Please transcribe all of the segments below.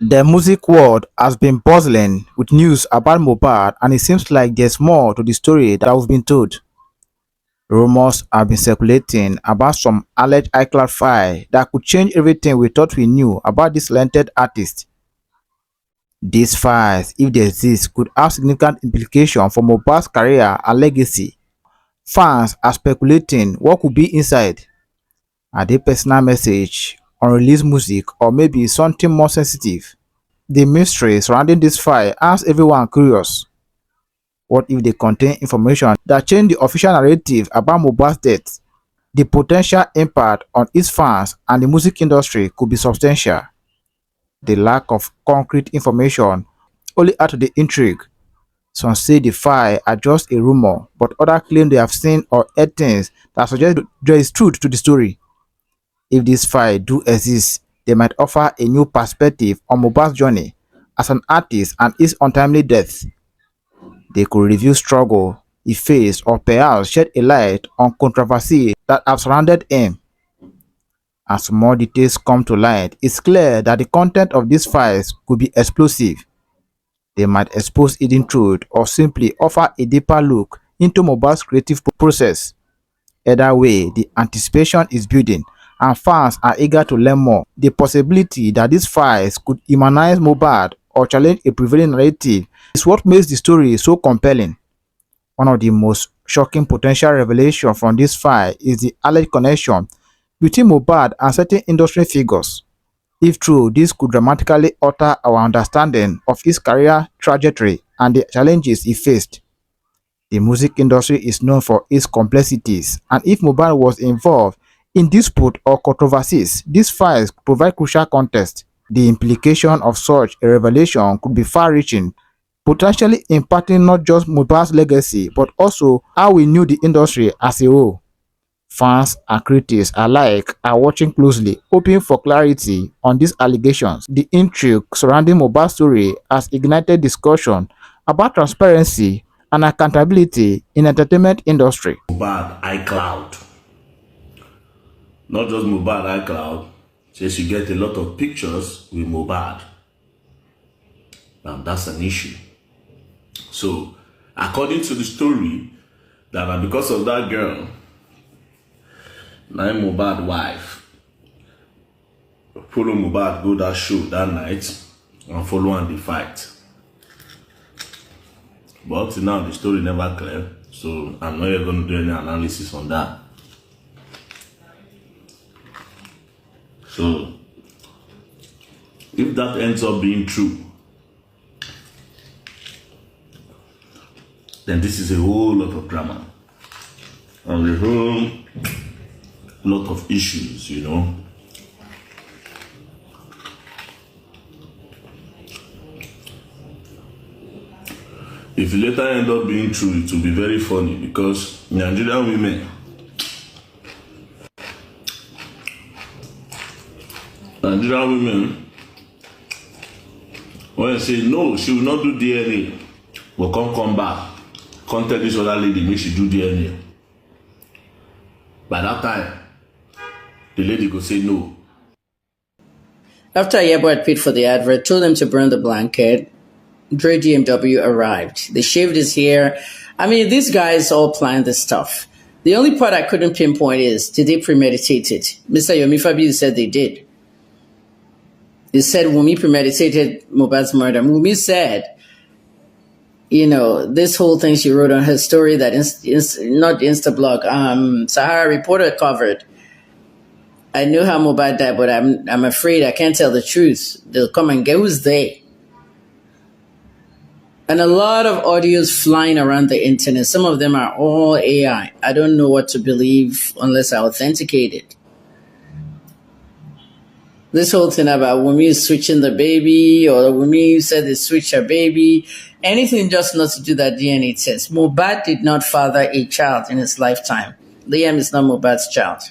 The music world has been buzzing with news about Mobad, and it seems like there's more to the story that we've been told. Rumors have been circulating about some alleged iCloud file that could change everything we thought we knew about this talented artist. These files, if they exist, could have significant implications for Mobad's career and legacy. Fans are speculating what could be inside. Are they personal message, unreleased music, or maybe something more sensitive? The mystery surrounding this file has everyone curious. What if they contain information that change the official narrative about Mohbad's death? The potential impact on its fans and the music industry could be substantial. The lack of concrete information only add to the intrigue. Some say the file are just a rumor, but others claim they have seen or heard things that suggest there is truth to the story. If these files do exist, they might offer a new perspective on Mohbad's journey as an artist and his untimely death. They could reveal struggle he faced or perhaps shed a light on controversy that have surrounded him. As more details come to light, it's clear that the content of these files could be explosive. They might expose hidden truth or simply offer a deeper look into Mohbad's creative process. Either way, the anticipation is building and fans are eager to learn more. The possibility that these files could humanize Mohbad or challenge a prevailing narrative is what makes the story so compelling. One of the most shocking potential revelations from this file is the alleged connection between Mohbad and certain industry figures. If true, this could dramatically alter our understanding of his career trajectory and the challenges he faced. The music industry is known for its complexities, and if Mohbad was involved in dispute or controversies, these files provide crucial context. The implication of such a revelation could be far-reaching, potentially impacting not just Mohbad's legacy but also how we knew the industry as a whole. Fans and critics alike are watching closely, hoping for clarity on these allegations. The intrigue surrounding Mohbad's story has ignited discussion about transparency and accountability in entertainment industry. Mobad iCloud. Not just Mobad iCloud, says you get a lot of pictures with Mobad. And that's an issue. So, according to the story, that because of that girl, now Mobad wife, follow Mobad go that show that night and follow on the fight. But till now the story never clear, so I'm not even going to do any analysis on that. So, if that ends up being true, then this is a whole lot of drama and a whole lot of issues, you know. If it later end up being true, it will be very funny because Nigerian women, when they say no, she will not do DNA, will come back, come tell this other lady make she do DNA. By that time, the lady go say no. After Yabo had paid for the advert, told them to burn the blanket, Dre GMW arrived. They shaved his hair. I mean, these guys all planned this stuff. The only part I couldn't pinpoint is, did they premeditate it? Mr. Yomi Fabiu said they did. He said Wumi premeditated Mohbad's murder. Wumi said, you know, this whole thing she wrote on her story that not Instablog, Sahara Reporter covered. I know how Mobad died, but I'm afraid I can't tell the truth. They'll come and get who's they. And a lot of audios flying around the internet. Some of them are all AI. I don't know what to believe unless I authenticate it. This whole thing about Wumi switching the baby, or Wumi said they switched her baby, anything just not to do that DNA test. Mobad did not father a child in his lifetime. Liam is not Mobad's child.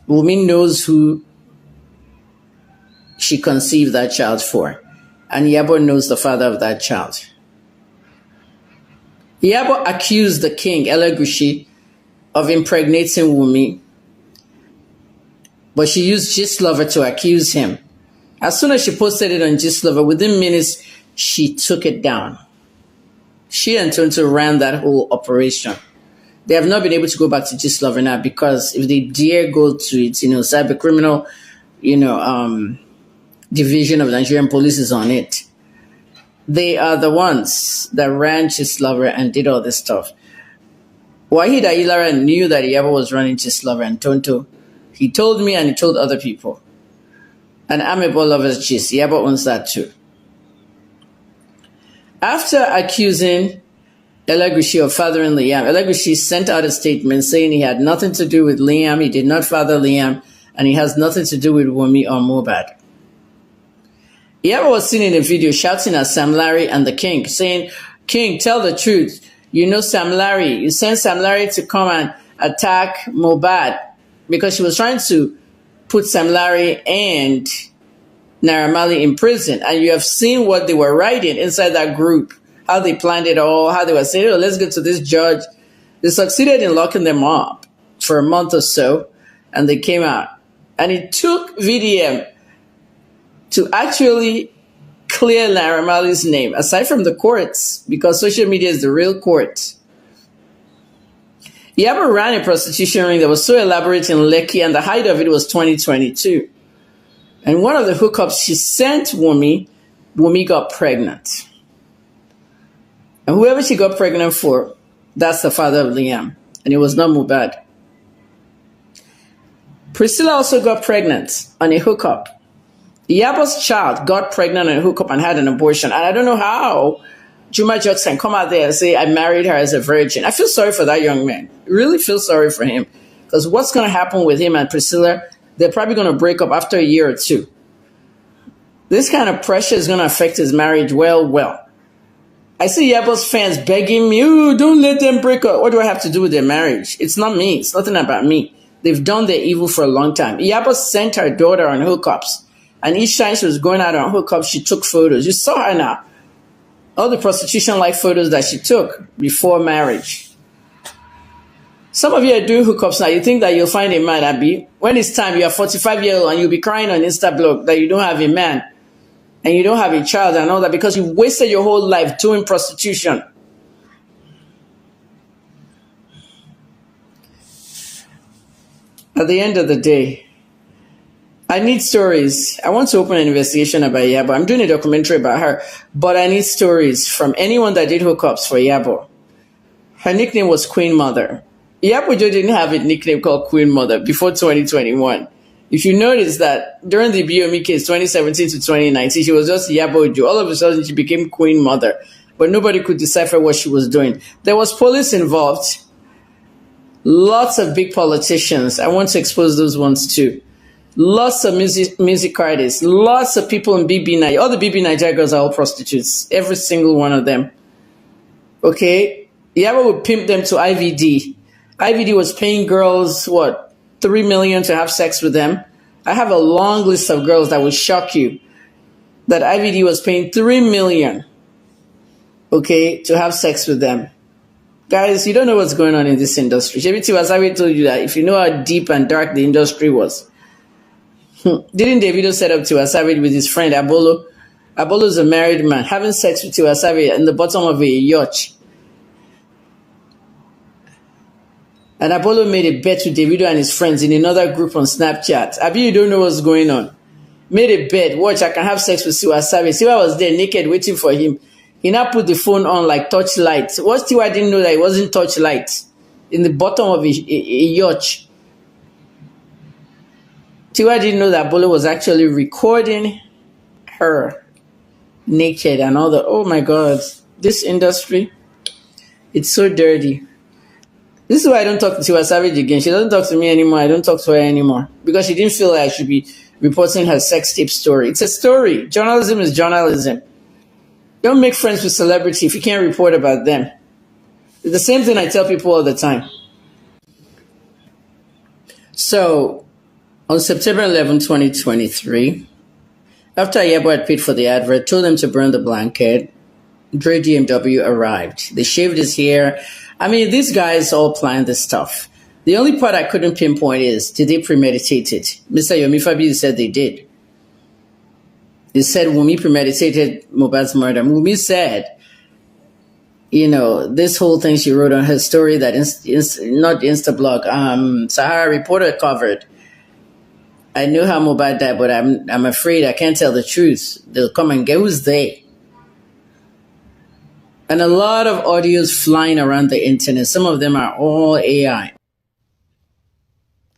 Wumi knows who she conceived that child for. And Yabo knows the father of that child. Yabo accused the king, Elegushi, of impregnating Wumi, but she used Gist Lover to accuse him. As soon as she posted it on Gistlover, within minutes, she took it down. She and Tonto ran that whole operation. They have not been able to go back to Gistlover now because if they dare go to it, cyber criminal, division of Nigerian police is on it. They are the ones that ran Gistlover and did all this stuff. Wahid Ayilara knew that Iyabo was running Gistlover and Tonto. He told me and he told other people. And Amebo Lovers Gist, Iyabo owns that too. After accusing Elegushi of fathering Liam, Elegushi sent out a statement saying he had nothing to do with Liam, he did not father Liam, and he has nothing to do with Wunmi or Mobad. Iyabo was seen in a video shouting at Sam Larry and the King, saying, "King, tell the truth. You know Sam Larry. You sent Sam Larry to come and attack Mobad," because she was trying to put Sam Larry and Naira Marley in prison. And you have seen what they were writing inside that group, how they planned it all, how they were saying, "Oh, let's go to this judge." They succeeded in locking them up for a month or so, and they came out. And it took VDM to actually clear Naira Marley's name, aside from the courts, because social media is the real court. Iyabo ran a prostitution ring that was so elaborate in Lekki, and the height of it was 2022. And one of the hookups she sent Wunmi got pregnant. And whoever she got pregnant for, that's the father of Liam. And it was not Mobad. Priscilla also got pregnant on a hookup. Iyabo's child got pregnant on a hookup and had an abortion. And I don't know how Juma Jux can come out there and say, "I married her as a virgin." I feel sorry for that young man. I really feel sorry for him. Because what's going to happen with him and Priscilla, they're probably going to break up after a year or two. This kind of pressure is going to affect his marriage well. I see Iyabo's fans begging me, "Oh, don't let them break up." What do I have to do with their marriage? It's not me. It's nothing about me. They've done their evil for a long time. Iyabo sent her daughter on hookups. And each time she was going out on hookups, she took photos. You saw her now. All the prostitution-like photos that she took before marriage. Some of you are doing hookups now. You think that you'll find a man, Abi. When it's time, you're 45-year-old and you'll be crying on Instablog that you don't have a man and you don't have a child and all that because you wasted your whole life doing prostitution. At the end of the day, I need stories. I want to open an investigation about Iyabo. I'm doing a documentary about her, but I need stories from anyone that did hookups for Iyabo. Her nickname was Queen Mother. Iyabo didn't have a nickname called Queen Mother before 2021. If you notice that during the BOME case 2017 to 2019, she was just Iyabo Ojo. All of a sudden, she became Queen Mother, but nobody could decipher what she was doing. There was police involved. Lots of big politicians. I want to expose those ones too. Lots of music artists, lots of people in BB Nigeria. All the BB Nigeria girls are all prostitutes. Every single one of them. Okay? Iyabo would pimp them to IVD. IVD was paying girls, what, 3 million to have sex with them? I have a long list of girls that will shock you. That IVD was paying 3 million, okay, to have sex with them. Guys, you don't know what's going on in this industry. Shebiti Wasabi told you that if you know how deep and dark the industry was. Didn't Davido set up Tiwa Savage with his friend Abolo? Abolo's a married man having sex with Tiwa Savage in the bottom of a yacht. And Abolo made a bet with Davido and his friends in another group on Snapchat. Abi, you don't know what's going on. Made a bet. Watch, I can have sex with Tiwa Savage. Tiwa was there naked waiting for him. He now put the phone on like torchlight. What Tiwa didn't know that it wasn't torchlight in the bottom of a yacht. Tiwa didn't know that Bolo was actually recording her naked and all the, oh my God, this industry, it's so dirty. This is why I don't talk to Tiwa Savage again. She doesn't talk to me anymore. I don't talk to her anymore because she didn't feel like I should be reporting her sex tape story. It's a story. Journalism is journalism. Don't make friends with celebrity if you can't report about them. It's the same thing I tell people all the time. So, on September 11, 2023, after Iyabo had paid for the advert, told them to burn the blanket, Dre DMW arrived. They shaved his hair. I mean, these guys all planned this stuff. The only part I couldn't pinpoint is, did they premeditate it? Mr. Yomi Fabi said they did. He said Wumi premeditated Mobad's murder. Wumi said, this whole thing she wrote on her story that not Instablog, Sahara Reporter covered. I know how Mobad died, but I'm afraid I can't tell the truth. They'll come and get who's they. And a lot of audios flying around the internet. Some of them are all AI.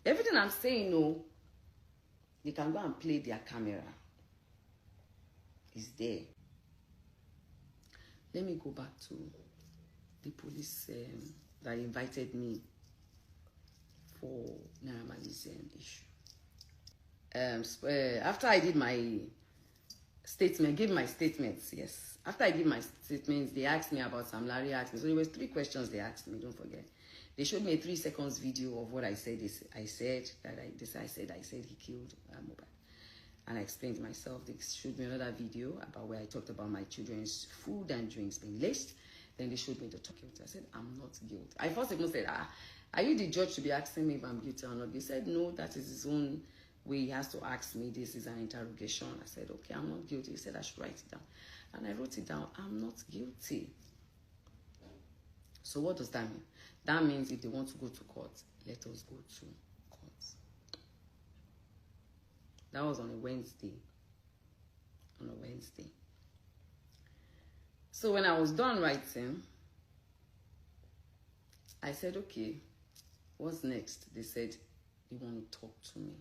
Everything I'm saying, no, they can go and play their camera. It's there. Let me go back to the police that invited me for Naira Marley's issue. After I did my statement, gave my statements, yes. After I did my statements, they asked me about Sam Larry asked me. So there was 3 questions they asked me, don't forget. They showed me a 3 seconds video of what I said. I said he killed Mohbad. And I explained myself. They showed me another video about where I talked about my children's food and drinks being laced. Then they showed me the document. I said, I'm not guilty. I first even said, are you the judge to be asking me if I'm guilty or not? They said, no, that is his own way. He has to ask me. This is an interrogation. I said, okay, I'm not guilty. He said I should write it down. And I wrote it down. I'm not guilty. So what does that mean? That means if they want to go to court, let us go to court. That was on a Wednesday. So when I was done writing, I said, okay, what's next? They said, they want to talk to me.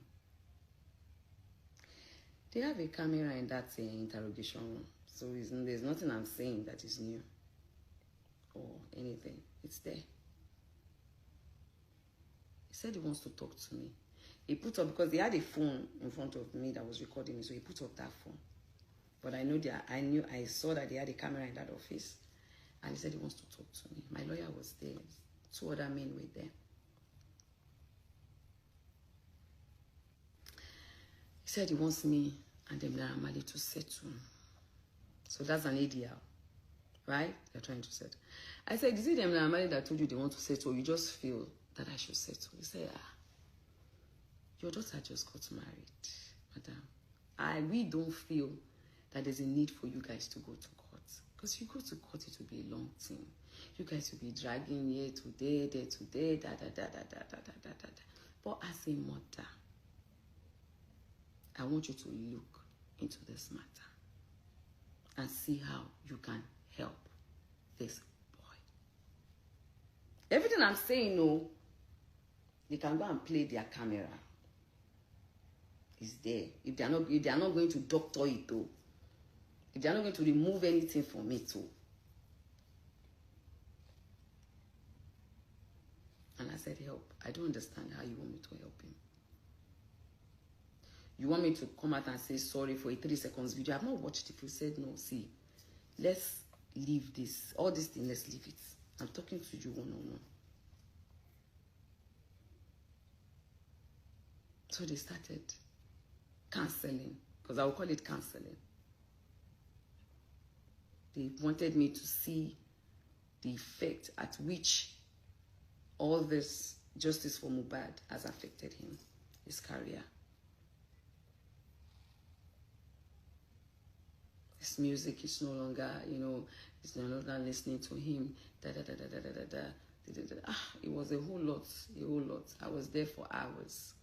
They have a camera in that interrogation room. So there's nothing I'm saying that is new or anything. It's there. He said he wants to talk to me. He put up, because they had a phone in front of me that was recording me, so he put up that phone. But I saw that they had a camera in that office, and he said he wants to talk to me. My lawyer was there. 2 other men were there. He said he wants me and them Naira Marley to settle. So that's an ADL, right? They're trying to settle. I said, is it them Naira Marley that told you they want to settle? You just feel that I should settle. He said, your daughter just got married, madam. We don't feel that there's a need for you guys to go to court. Because if you go to court, it will be a long thing. You guys will be dragging here today, there today, da. But as a mother, I want you to look into this matter and see how you can help this boy. Everything I'm saying, no, they can go and play their camera. It's there. If they are not going to doctor it, though, if they are not going to remove anything from it, too. And I said, help. I don't understand how you want me to help him. You want me to come out and say sorry for a 3 seconds video? I've not watched it. You said, no, see, let's leave this. All this thing, let's leave it. I'm talking to you one-on-one. So they started cancelling, because I will call it cancelling. They wanted me to see the effect at which all this justice for Mobad has affected him, his career. His music is no longer, it's no longer listening to him. It was a whole lot. I was there for hours.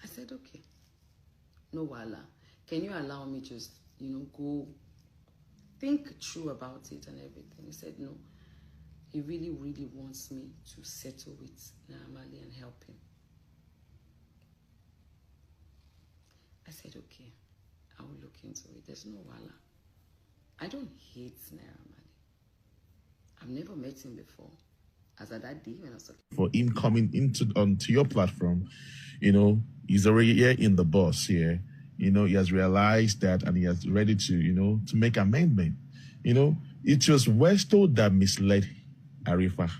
I said, okay, no wala. Can you allow me just, go think true about it and everything? He said, no. He really, really wants me to settle with Naira Marley and help him. I said, okay, I will look into it. There's no wala. I don't hate Naira Marley. I've never met him before. As at that day when I was talking. For him coming onto your platform, he's already here in the boss here. He has realized that and he is ready to, to make amendment. It was Westo that misled Arifa.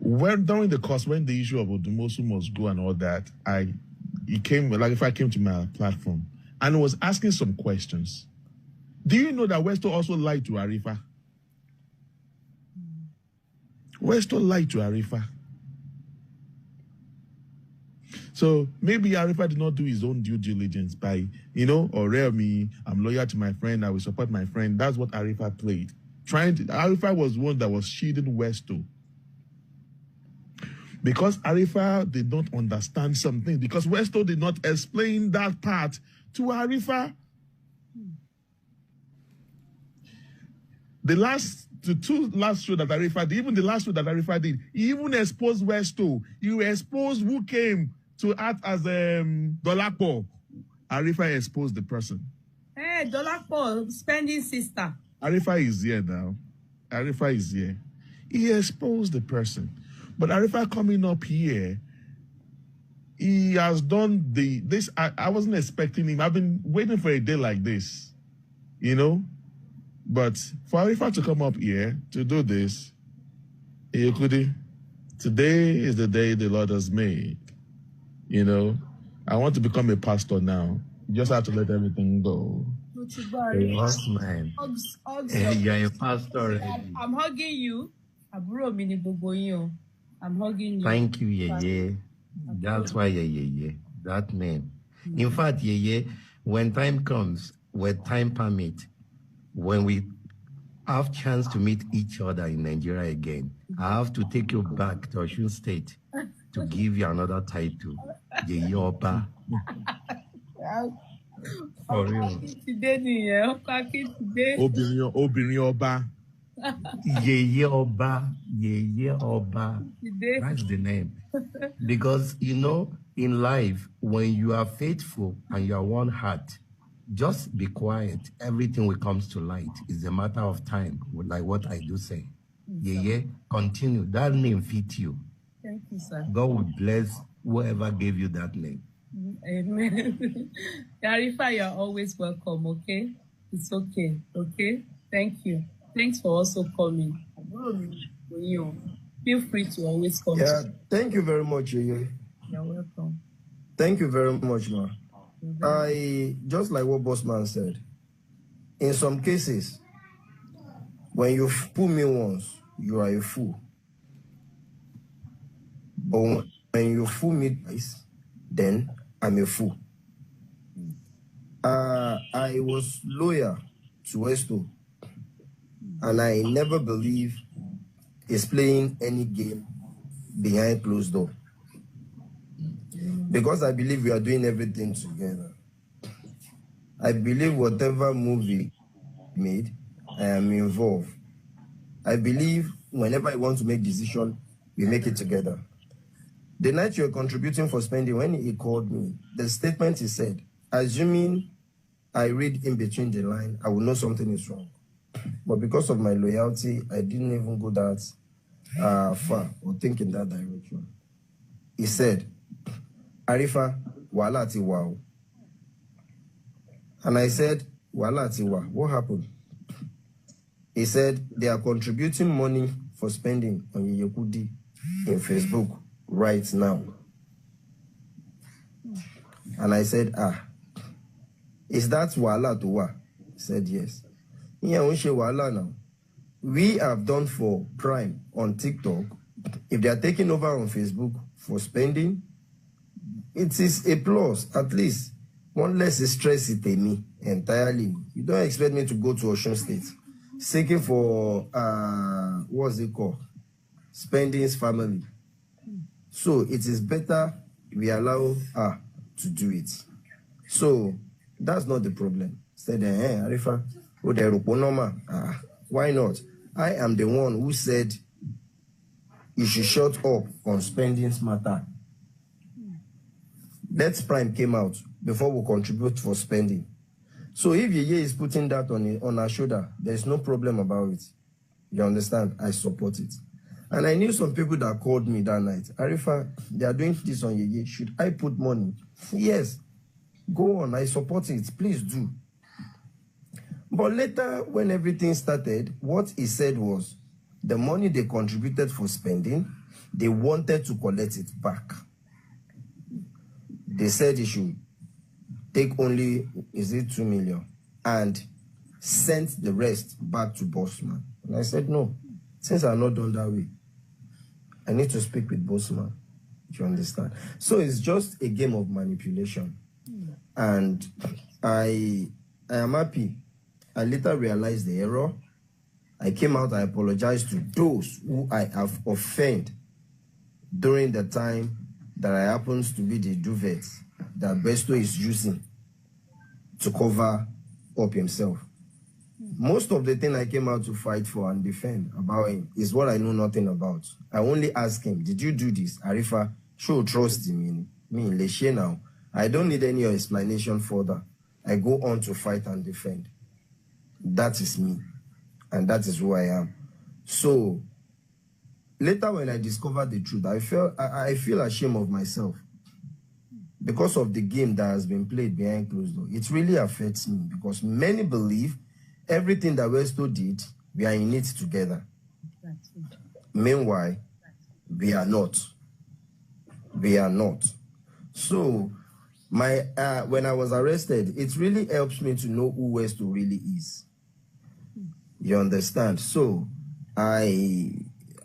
During the course, when the issue of Odumosu must go and all that, if I came to my platform and was asking some questions. Do you know that Westo also lied to Arifa? Westo lied to Arifa. So maybe Arifa did not do his own due diligence by, or me, I'm loyal to my friend, I will support my friend. That's what Arifa played. Arifa was one that was shielding Westo. Because Arifa did not understand something, because Westo did not explain that part to Arifa. The two last show that Arifa did, even the last show that Arifa did, he even exposed Westo. He exposed who came to act as Dolapo. Arifa exposed the person. Hey, Dolapo, spending sister. Arifa is here now. Arifa is here. He exposed the person. But Arifa coming up here, he has done this. I wasn't expecting him. I've been waiting for a day like this, But for Arifa to come up here to do this, today is the day the Lord has made. I want to become a pastor now. You just have to let everything go. Hey, man. You're a pastor already. I'm hugging you. I'm hugging you. Thank you, Yeye. That's why Yeye. That name. In fact, Yeye, when time comes, when time permit, when we have chance to meet each other in Nigeria again, I have to take you back to Osun State to give you another title, Yeye Oba. For real. Obìnrin Oba. Yeye Oba. Yeye Oba. That's the name. Because, in life, when you are faithful and you are one heart, just be quiet. Everything will come to light. It's a matter of time, like what I do say. Yeye, continue. That name fit you. Thank you, sir. God will bless whoever gave you that name. Amen. Arifa, you're always welcome, okay? It's okay, okay? Thank you. Thanks for also coming. Feel free to always come. Yeah, thank you very much, Yeye. You're welcome. Thank you very much, ma. Just like what Bossman said, in some cases, when you fool me once, you are a fool. But when you fool me twice, then I'm a fool. I was loyal to Westo, and I never believe he's playing any game behind closed door. Because I believe we are doing everything together. I believe whatever movie made, I am involved. I believe whenever I want to make decision, we make it together. The night you're contributing for spending, when he called me, the statement he said, assuming I read in between the line, I will know something is wrong. But because of my loyalty, I didn't even go that far or think in that direction. He said, Arifa, wala ti wa o. And I said, wala ti wa, what happened? He said, they are contributing money for spending on Yeyekudi in Facebook right now. And I said, is that wala to wa? He said, yes. Now. We have done for Prime on TikTok. If they are taking over on Facebook for spending, it is a plus, at least. One less stress it me entirely. You don't expect me to go to Osun State seeking for what's it called? Spending's family. So it is better we allow her to do it. So that's not the problem. Said, Arifa, why not? I am the one who said you should shut up on spending's matter. Let's Prime came out before we contribute for spending. So if Yeye is putting that on her shoulder, there's no problem about it. You understand? I support it. And I knew some people that called me that night. Arifa, they are doing this on Yeye. Should I put money? Yes. Go on. I support it. Please do. But later, when everything started, what he said was, the money they contributed for spending, they wanted to collect it back. They said he should take only, 2 million, and sent the rest back to Bossman. And I said, no, since I'm not done that way, I need to speak with Bossman. You understand? So it's just a game of manipulation. And I am happy. I later realized the error. I came out, I apologized to those who I have offended during the time that I happens to be the duvet that Besto is using to cover up himself. Most of the thing I came out to fight for and defend about him is what I know nothing about. I only ask him, did you do this? Arifa, show trust in me, Leshe now. I don't need any explanation further. I go on to fight and defend. That is me. And that is who I am. So later when I discovered the truth, I feel ashamed of myself because of the game that has been played behind closed doors. It really affects me because many believe everything that Westo did, we are in it together. Meanwhile, we are not. We are not. So when I was arrested, it really helps me to know who Westo really is. You understand? So I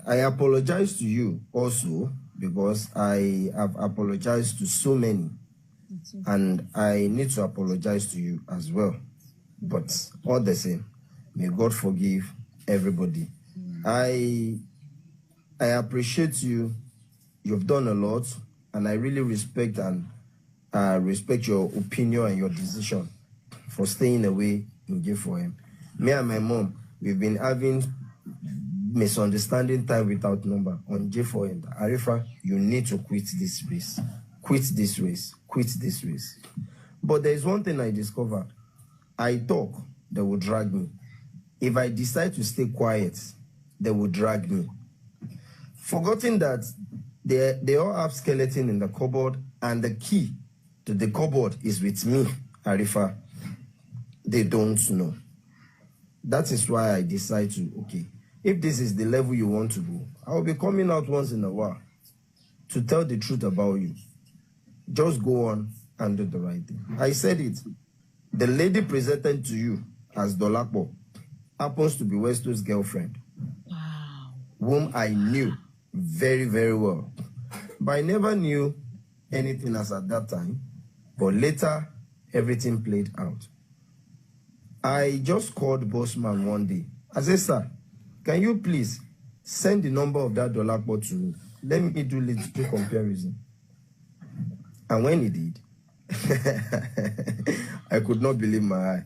apologize to you also because I have apologized to so many. And I need to apologize to you as well. But all the same, may God forgive everybody. I appreciate you. You've done a lot, and I really respect your opinion and your decision for staying away in Give for him. Me and my mom, we've been having misunderstanding time without number on J for him. Arifa, you need to quit this race. Quit this race. Quit this race. But there is one thing I discovered. I talk, they will drag me. If I decide to stay quiet, they will drag me. Forgetting that they all have skeleton in the cupboard and the key to the cupboard is with me, Arifa. They don't know. That is why I decide to, okay, if this is the level you want to go, I will be coming out once in a while to tell the truth about you. Just go on and do the right thing. I said it. The lady presented to you as Dolapo happens to be Westo's girlfriend. Wow. Whom I knew very, very well. But I never knew anything as at that time. But later, everything played out. I just called Bossman one day. I said, sir, can you please send the number of that Dolapo to me? Let me do a little comparison. And when he did, I could not believe my eye.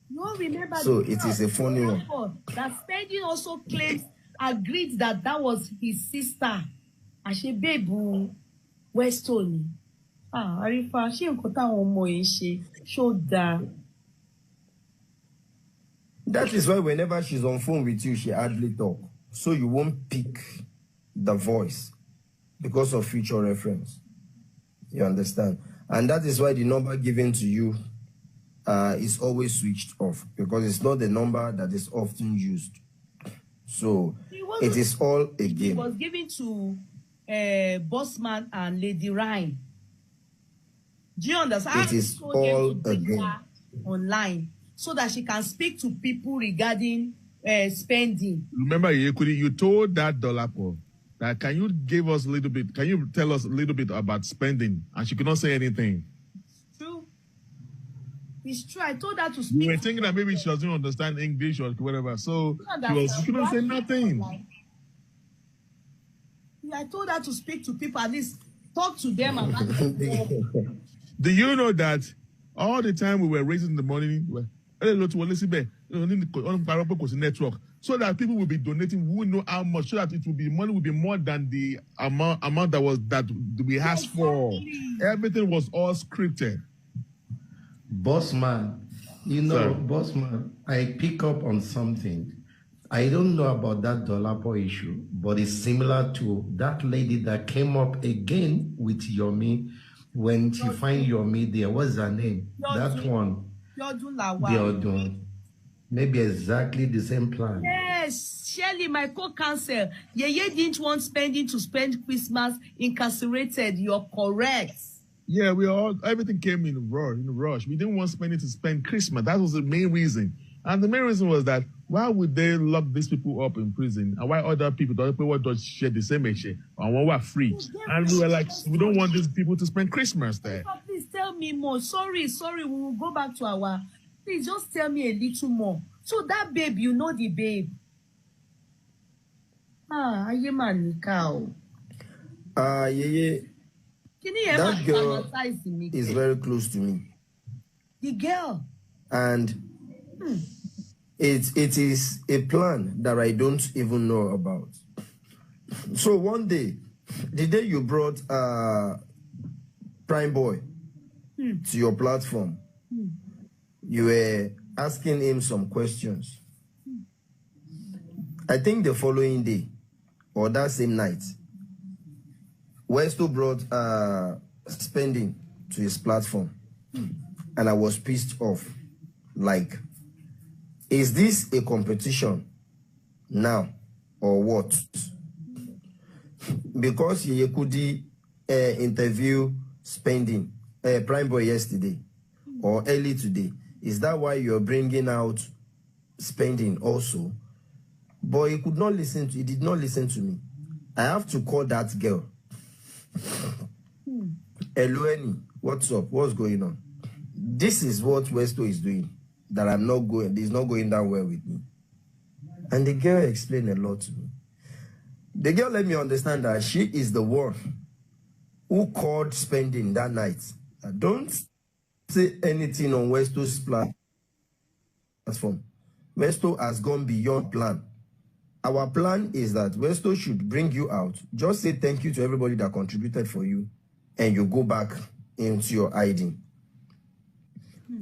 No, remember. So it is a funny one. That Spending also claims, agreed that was his sister. Ashebebu Westoni. Arifa, she nkota omo yin show that. That is why whenever she's on phone with you, she hardly talk. So you won't pick the voice because of future reference. You understand? And that is why the number given to you is always switched off because it's not the number that is often used. So it is all a game. It was given to Bossman and Lady Ryan. Do you understand? It is all a game. Online so that she can speak to people regarding spending. Remember, you told that Dolapo that can you give us a little bit, can you tell us a little bit about spending? And she could not say anything. True. It's true. I told her to speak. We were thinking that maybe she doesn't understand English or whatever. So she couldn't say nothing. I told her to speak to people, at least talk to them about them. Do you know that all the time we were raising the money, network, so that people will be donating, we will know how much, so that it will be money will be more than the amount that we asked for. Everything was all scripted. Bossman, Bossman, I pick up on something. I don't know about that Dolapo issue, but it's similar to that lady that came up again with Yomi when she find Yomi there. What's her name? That one. Yodun. Maybe exactly the same plan. Yes, Shirley, my co-counsel. Yeye didn't want Spending to spend Christmas incarcerated. You're correct. Yeah, everything came in a rush. We didn't want Spending to spend Christmas. That was the main reason. And the main reason was that why would they lock these people up in prison and why other people, the other people don't share the same issue and one were free? And we were like, we don't want these people to spend Christmas there. Please tell me more. Sorry, we will go back to our. Please just tell me a little more. So that babe, you know the babe. Ayé mà níkà o. Yeah. That girl is very close to me. The girl. And it is a plan that I don't even know about. So one day, the day you brought Prime Boy to your platform, you were asking him some questions. I think the following day, or that same night, Westo brought spending to his platform. And I was pissed off. Like, is this a competition now or what? Because Yekudi interview spending Prime Boy yesterday or early today, is that why you're bringing out spending also? But he could not listen to, he did not listen to me. I have to call that girl. Eloeni, what's up? What's going on? This is what Westo is doing. That I'm not going, it's not going down well with me. And the girl explained a lot to me. The girl let me understand that she is the one who called spending that night. Don't say anything on Westo's platform. Westo has gone beyond plan. Our plan is that Westo should bring you out. Just say thank you to everybody that contributed for you, and you go back into your hiding.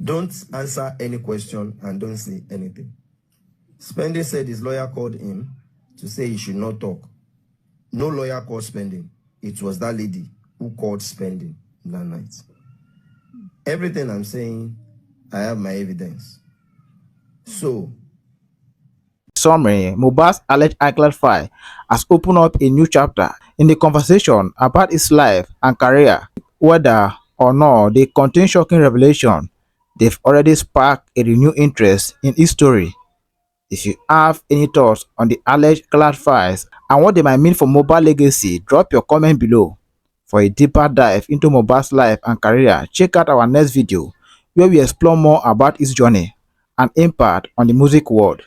Don't answer any question and don't say anything. Spending said his lawyer called him to say he should not talk. No lawyer called Spending. It was that lady who called Spending that night. Everything I'm saying, I have my evidence. So, Summary: Mohbad's alleged iCloud file has opened up a new chapter in the conversation about his life and career. Whether or not they contain shocking revelation, they've already sparked a renewed interest in his story. If you have any thoughts on the alleged cloud files and what they might mean for Mobad legacy, drop your comment below. For a deeper dive into Mohbad's life and career, check out our next video where we explore more about his journey and impact on the music world.